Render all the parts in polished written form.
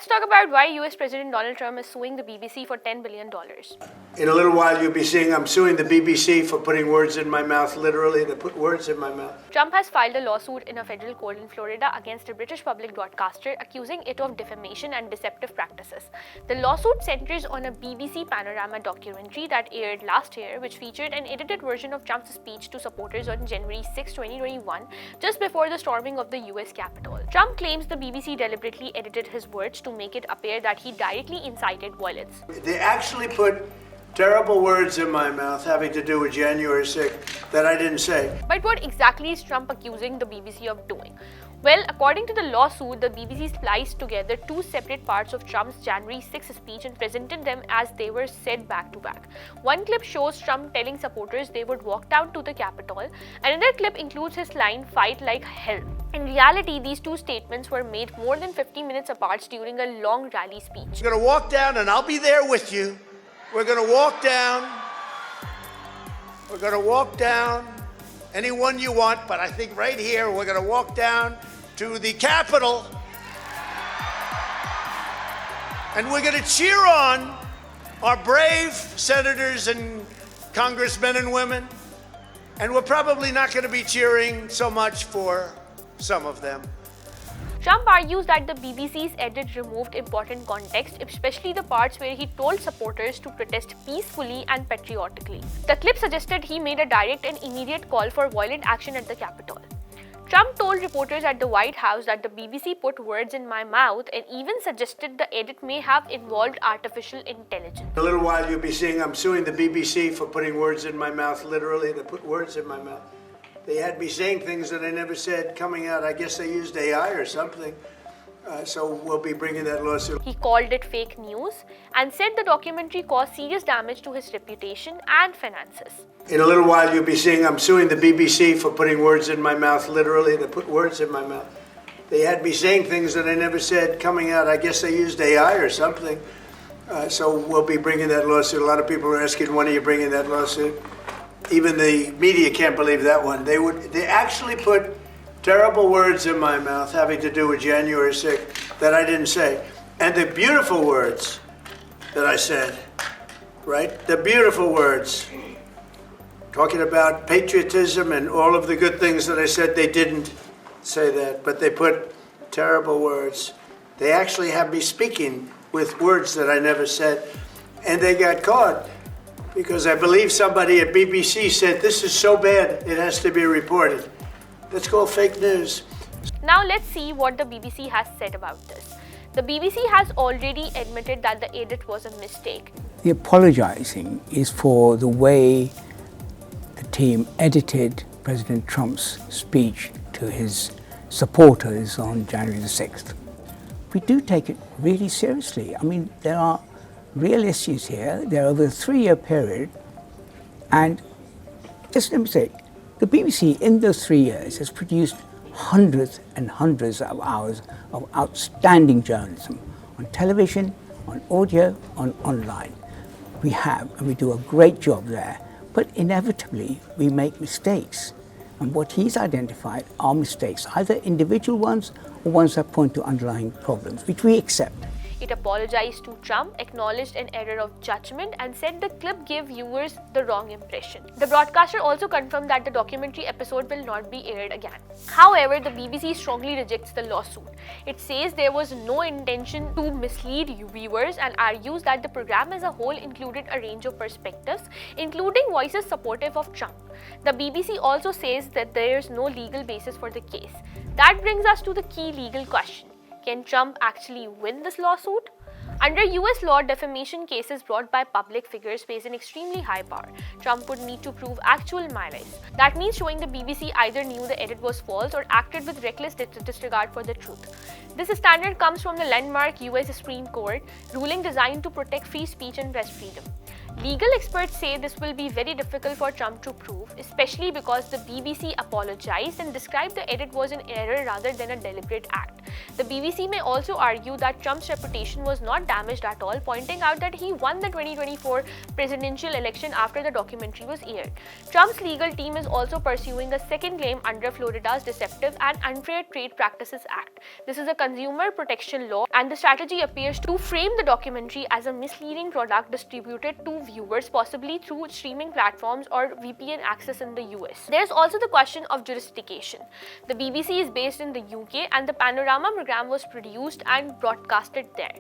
Let's talk about why US President Donald Trump is suing the BBC for $10 billion. In a little while, you'll be seeing I'm suing the BBC for putting words in my mouth, literally, they put words in my mouth. Trump has filed a lawsuit in a federal court in Florida against a British public broadcaster, accusing it of defamation and deceptive practices. The lawsuit centers on a BBC Panorama documentary that aired last year, which featured an edited version of Trump's speech to supporters on January 6, 2021, just before the storming of the US Capitol. Trump claims the BBC deliberately edited his words to make it appear that he directly incited violence. They actually put terrible words in my mouth having to do with January 6th that I didn't say. But what exactly is Trump accusing the BBC of doing? Well, according to the lawsuit, the BBC spliced together two separate parts of Trump's January 6th speech and presented them as they were said back to back. One clip shows Trump telling supporters they would walk down to the Capitol. Another clip includes his line, "Fight like hell." In reality, these two statements were made more than 50 minutes apart during a long rally speech. We're going to walk down and I'll be there with you. We're going to walk down. We're going to walk down anyone you want, but I think right here we're going to walk down to the Capitol. And we're going to cheer on our brave senators and congressmen and women. And we're probably not going to be cheering so much for some of them. Trump argues that the BBC's edit removed important context, especially the parts where he told supporters to protest peacefully and patriotically. The clip suggested he made a direct and immediate call for violent action at the Capitol. Trump told reporters at the White House that the BBC put words in my mouth and even suggested the edit may have involved artificial intelligence. In a little while, you'll be seeing I'm suing the BBC for putting words in my mouth, literally, they put words in my mouth. They had me saying things that I never said coming out. I guess they used AI or something. So we'll be bringing that lawsuit. He called it fake news and said the documentary caused serious damage to his reputation and finances. In a little while, you'll be seeing I'm suing the BBC for putting words in my mouth, literally. They put words in my mouth. They had me saying things that I never said coming out. I guess they used AI or something. So we'll be bringing that lawsuit. A lot of people are asking, when are you bringing that lawsuit? Even the media can't believe that one. They actually put terrible words in my mouth having to do with January 6th that I didn't say. And the beautiful words that I said, right? The beautiful words, talking about patriotism and all of the good things that I said, they didn't say that, but they put terrible words. They actually have me speaking with words that I never said, and they got caught. Because I believe somebody at BBC said, this is so bad, it has to be reported. That's called fake news. Now let's see what the BBC has said about this. The BBC has already admitted that the edit was a mistake. The apologizing is for the way the team edited President Trump's speech to his supporters on January the 6th. We do take it really seriously. I mean, there are real issues here. They're over a 3-year period, and just let me say, the BBC in those 3 years has produced hundreds and hundreds of hours of outstanding journalism on television, on audio, on online. We have, and we do a great job there, but inevitably we make mistakes, and what he's identified are mistakes, either individual ones or ones that point to underlying problems, which we accept. It apologized to Trump, acknowledged an error of judgment, and said the clip gave viewers the wrong impression. The broadcaster also confirmed that the documentary episode will not be aired again. However, the BBC strongly rejects the lawsuit. It says there was no intention to mislead viewers and argues that the program as a whole included a range of perspectives, including voices supportive of Trump. The BBC also says that there is no legal basis for the case. That brings us to the key legal question. Can Trump actually win this lawsuit? Under US law, defamation cases brought by public figures face an extremely high bar. Trump would need to prove actual malice. That means showing the BBC either knew the edit was false or acted with reckless disregard for the truth. This standard comes from the landmark US Supreme Court ruling designed to protect free speech and press freedom. Legal experts say this will be very difficult for Trump to prove, especially because the BBC apologized and described the edit was an error rather than a deliberate act. The BBC may also argue that Trump's reputation was not damaged at all, pointing out that he won the 2024 presidential election after the documentary was aired. Trump's legal team is also pursuing a second claim under Florida's Deceptive and Unfair Trade Practices Act. This is a consumer protection law, and the strategy appears to frame the documentary as a misleading product distributed to viewers, possibly through streaming platforms or VPN access in the US. There's also the question of jurisdiction. The BBC is based in the UK, and the Panorama program was produced and broadcasted there.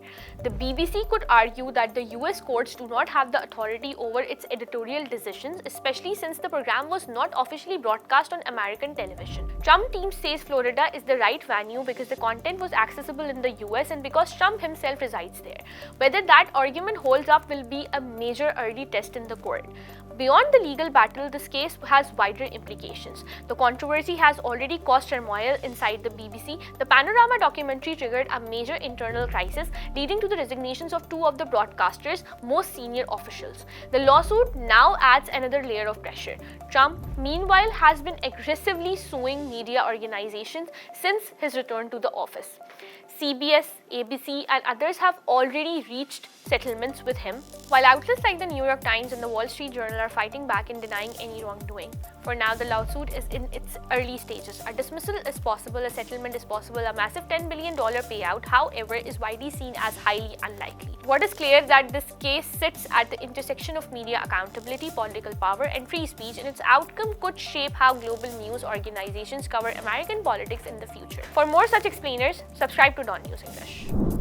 The BBC could argue that the US courts do not have the authority over its editorial decisions, especially since the program was not officially broadcast on American television. Trump team says Florida is the right venue because the content was accessible in the US and because Trump himself resides there. Whether that argument holds up will be a major early test in the court. Beyond the legal battle, this case has wider implications. The controversy has already caused turmoil inside the BBC. The Panorama documentary triggered a major internal crisis, leading to the resignations of two of the broadcaster's most senior officials. The lawsuit now adds another layer of pressure. Trump, meanwhile, has been aggressively suing media organizations since his return to the office. CBS, ABC, and others have already reached settlements with him, while outlets like the New York Times and the Wall Street Journal are fighting back and denying any wrongdoing. For now, the lawsuit is in its early stages. A dismissal is possible, a settlement is possible, a massive $10 billion payout, however, is widely seen as highly unlikely. What is clear is that this case sits at the intersection of media accountability, political power, and free speech, and its outcome could shape how global news organizations cover American politics in the future. For more such explainers, subscribe to DawnNews English.